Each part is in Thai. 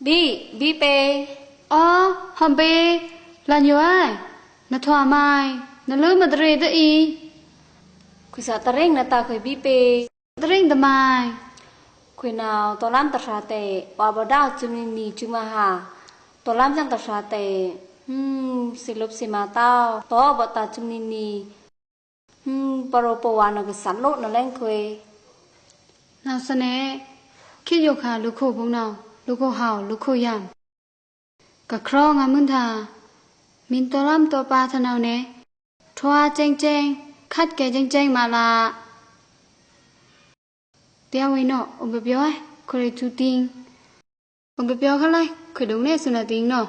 บีเปอ๋อฮัมเปลันย้อยนทวามายนลืมมาตรีตะอีคุยสาตะเร่งนะตาคุยบีเปตริงตะมายคุยนาวตอลามตะชาเตวาบดาวจุมนีจุมาหาตอลามจังตะชาเตสิลบสิมาตาวตอบตาจุมนีปรโปวานกสันโลนแรงคุยนาสเนคิดโยคาลูกโคพงนาวลูกโคหาวลูกโคยามกะครองามุนทามินตอลามตอปาทนาวเนทวาเจงเจงคัดแกเจงเจงมาลาเตียวไว้เนาะอมเปเปียวไอ้คอยจูติงอมเปเปียวเขาเลยคอยดงเนสุนาติงเนาะ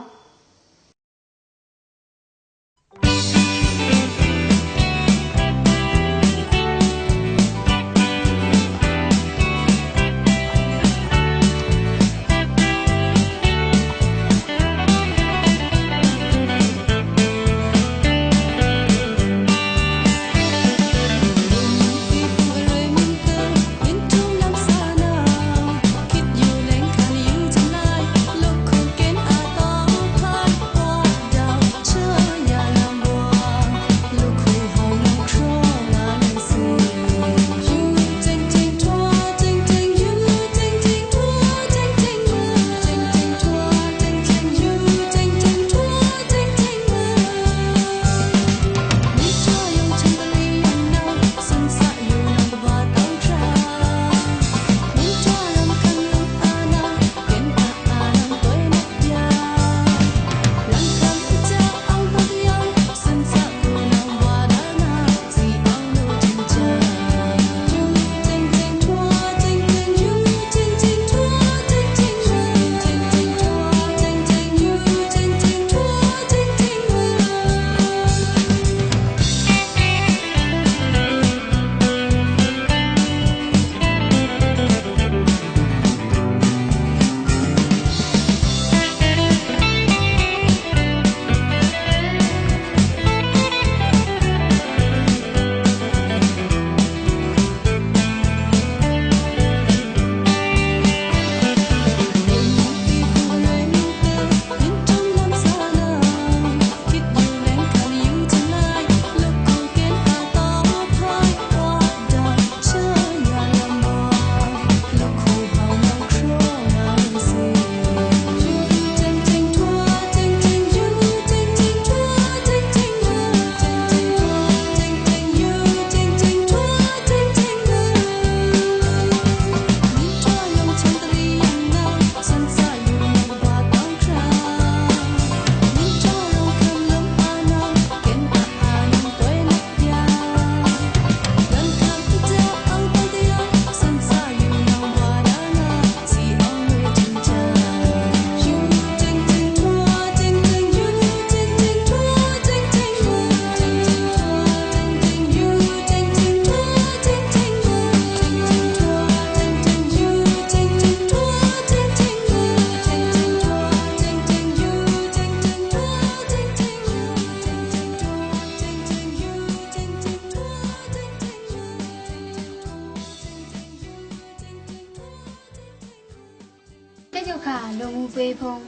ลงเปพง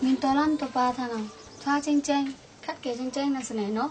มินตอลันตอปาทานังทวาเจงเจงคัดแกเจงเจงนั่นสนเนาะ